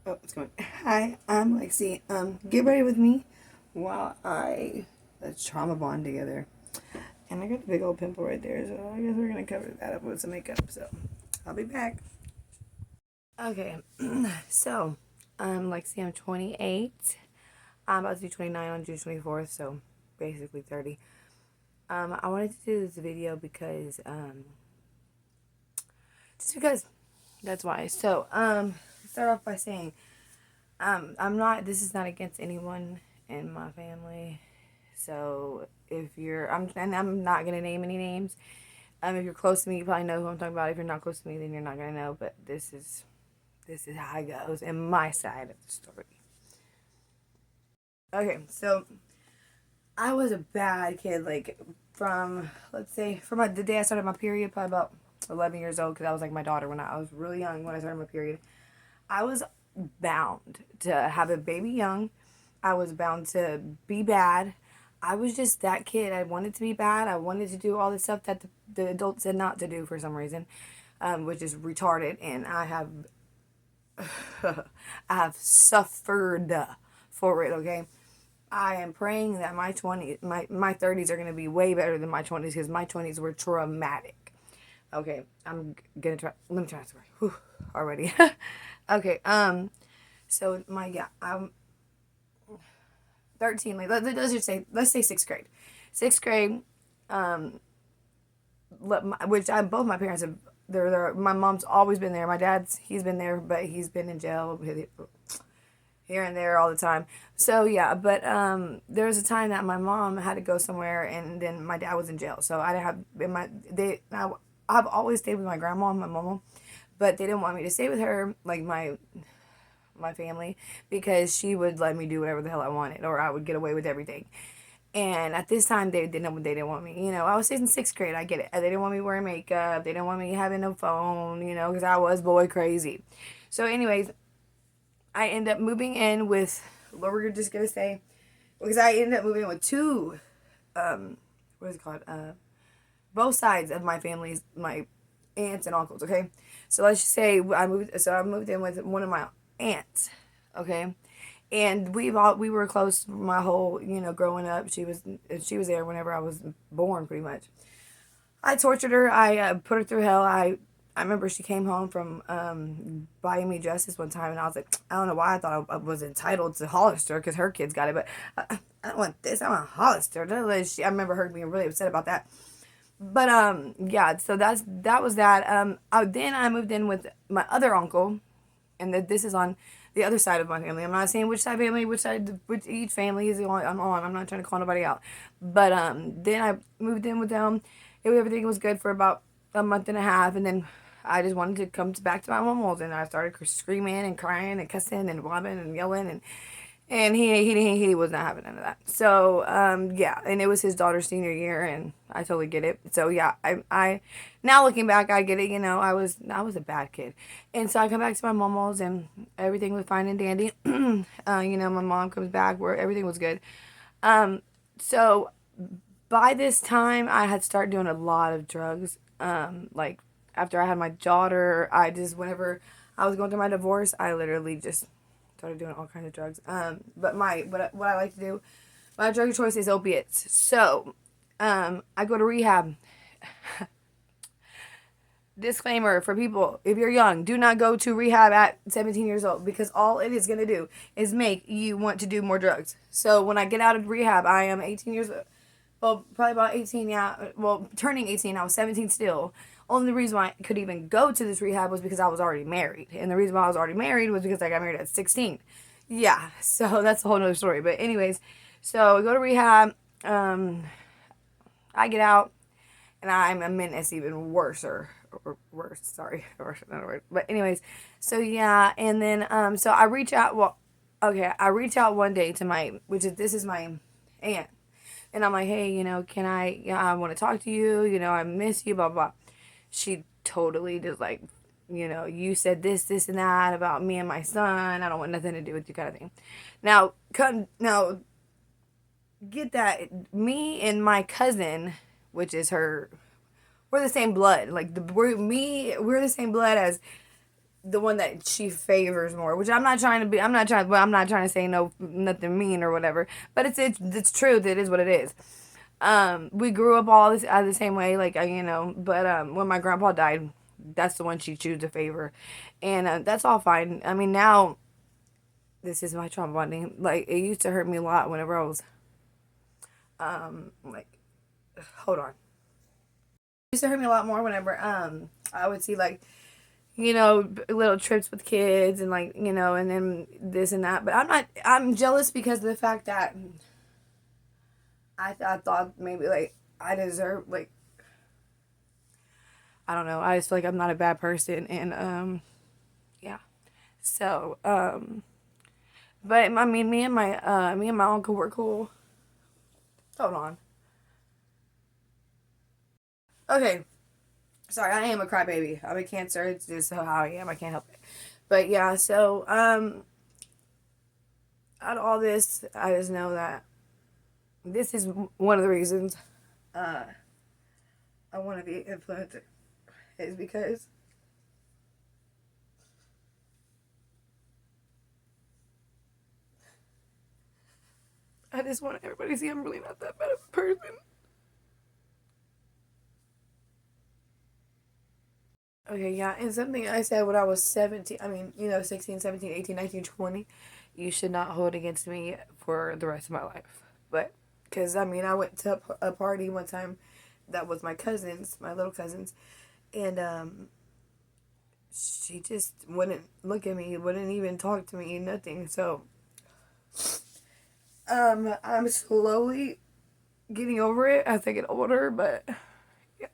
Oh, it's going. Hi, I'm Lexi. Get ready with me while let's trauma bond together. And I got a big old pimple right there, so I guess we're gonna cover that up with some makeup. So I'll be back. Okay, so Lexi, I'm 28. I'm about to be 29 on June 24th, so basically 30. I wanted to do this video because just because that's why. So start off by saying I'm not. This is not against anyone in my family. So if you're, I'm not gonna name any names. If you're close to me, you probably know who I'm talking about. If you're not close to me, then you're not gonna know. But this is how it goes in my side of the story. Okay, so I was a bad kid. Like from let's say from the day I started my period, probably about 11 years old, because I was like my daughter when I was really young when I started my period. I was bound to have a baby young. I was bound to be bad. I was just that kid. I wanted to be bad. I wanted to do all the stuff that the adults said not to do for some reason, which is retarded. And I have suffered for it. Okay, I am praying that my 30s are gonna be way better than my 20s because my 20s were traumatic. Okay, I'm gonna try. Let me try to swear. Whew, already. Okay. So I'm 13. Like let's say sixth grade. Sixth grade. Um, which I both my parents have. They're my mom's always been there. My dad's he's been there, but he's been in jail here and there all the time. So yeah, but there was a time that my mom had to go somewhere, and then my dad was in jail. So I didn't have in my they. I've always stayed with my grandma and my mama, but they didn't want me to stay with her, like my family, because she would let me do whatever the hell I wanted, or I would get away with everything. And at this time, they didn't want me. I was in sixth grade. I get it. They didn't want me wearing makeup. They didn't want me having no phone. Because I was boy crazy. So, anyways, I end up moving in with. What we're just gonna say, because I ended up moving in with two. What is it called? Both sides of my family's my aunts and uncles. Okay, so let's just say I moved. So I moved in with one of my aunts. Okay, and we were close my whole growing up. She was there whenever I was born, pretty much. I tortured her. I put her through hell. I remember she came home from buying me dresses one time, and I was like, I don't know why I thought I was entitled to Hollister because her kids got it, but I don't want this. I want Hollister. I remember her being really upset about that. But yeah. So that was that. Then I moved in with my other uncle, and this is on the other side of my family. I'm not saying which side family, which each family is on. I'm not trying to call nobody out. But then I moved in with them. Everything was good for about a month and a half, and then I just wanted to come back to my mom's, and I started screaming and crying and cussing and blubbing and yelling, and he was not having none of that. So yeah, and it was his daughter's senior year, and I totally get it. So yeah, I now looking back, I get it. I was a bad kid, and so I come back to my mom's, and everything was fine and dandy. My mom comes back where everything was good. So by this time, I had started doing a lot of drugs. Like after I had my daughter, I just whenever I was going through my divorce, I literally just started doing all kinds of drugs. But what I like to do, my drug of choice is opiates. So, I go to rehab. Disclaimer for people: if you're young, do not go to rehab at 17 years old because all it is gonna do is make you want to do more drugs. So when I get out of rehab, I am 18 years old. Well, probably about 18, yeah. Well, turning 18, I was 17 still. Only reason why I could even go to this rehab was because I was already married. And the reason why I was already married was because I got married at 16. Yeah, so that's a whole nother story. But anyways, so I go to rehab. I get out, and I'm a menace even worse or worse. Sorry, worse another word. But anyways, so yeah, and then so I reach out. Well, okay, I reach out one day to this is my aunt, and I'm like, hey, can I want to talk to you. I miss you. Blah blah. She totally just like, you said this and that about me and my son. I don't want nothing to do with you, kind of thing. Now, get that. Me and my cousin, which is her, we're the same blood. Like we're the same blood as the one that she favors more, which I'm not trying to be. I'm not trying to say no nothing mean or whatever. But it's truth. It is what it is. We grew up all the same way, like you know. But when my grandpa died, that's the one she chose to favor, and that's all fine. I mean, now this is my trauma bonding. Like it used to hurt me a lot whenever I was like, hold on. It used to hurt me a lot more whenever I would see like you know, little trips with kids and like, you know, and then this and that. But I'm jealous because of the fact that I thought maybe like I deserve, like, I don't know. I just feel like I'm not a bad person. And, yeah. So, but I mean, me and my uncle were cool. Hold on. Okay. Sorry, I am a crybaby. I'm a Cancer. It's just how I am. I can't help it. But yeah, so, out of all this, I just know that this is one of the reasons uh, I want to be an influencer is because I just want everybody to see I'm really not that bad of a person. Okay, yeah, and something I said when I was 17, I mean, you know, 16, 17, 18, 19, 20, you should not hold against me for the rest of my life. But, because, I mean, I went to a party one time that was my cousins, my little cousins, and she just wouldn't look at me, wouldn't even talk to me, nothing. So, I'm slowly getting over it as I get older, but yeah,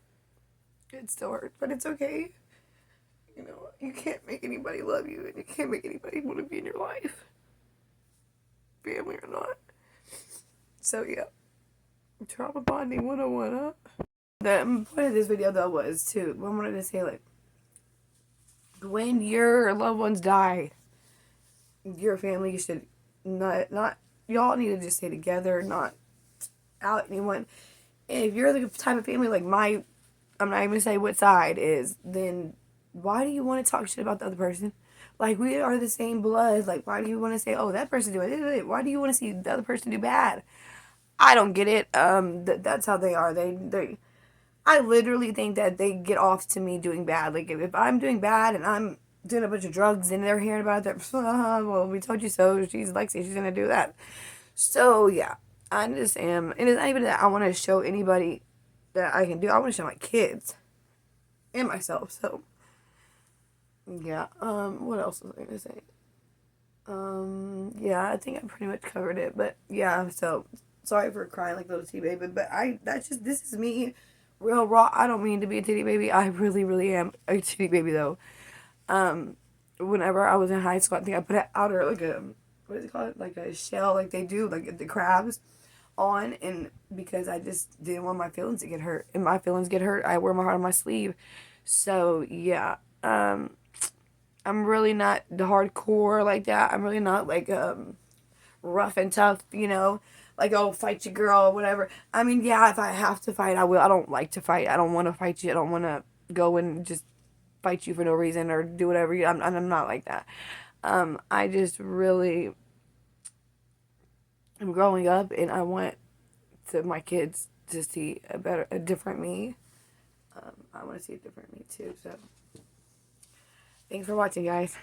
it still hurts, but it's okay. You know, you can't make anybody love you, and you can't make anybody want to be in your life, family or not. So yeah, trauma bonding 101, huh? The point of this video though was too, I wanted to say like, when your loved ones die, your family should not y'all need to just stay together, not out anyone. And if you're the type of family like my, I'm not even gonna say what side is, then why do you want to talk shit about the other person? Like we are the same blood. Like why do you want to say, oh that person doing it? Why do you want to see the other person do bad? I don't get it. That's how they are. They. I literally think that they get off to me doing bad. Like if I'm doing bad and I'm doing a bunch of drugs and they're hearing about it, they're well, we told you so. She's Lexi. She's gonna do that. So yeah, I just am. And it's not even that I want to show anybody that I can do. I want to show my kids and myself. So yeah. What else was I gonna say? Yeah, I think I pretty much covered it. But yeah, so sorry for crying like a little tea baby. But that's just this is me, real raw. I don't mean to be a titty baby. I really, really am a titty baby though. Um, Whenever I was in high school, I think I put an outer like a what is it called? Like a shell, like they do, like the crabs on, and because I just didn't want my feelings to get hurt. And my feelings get hurt, I wear my heart on my sleeve. So yeah. I'm really not the hardcore like that. I'm really not like rough and tough, you know, like oh fight your girl or whatever. I mean, yeah, if I have to fight, I will. I don't like to fight. I don't want to fight you. I don't want to go and just fight you for no reason or do whatever. I'm not like that. I just really am growing up, and I want my kids to see a different me. I want to see a different me too. So, thanks for watching, guys.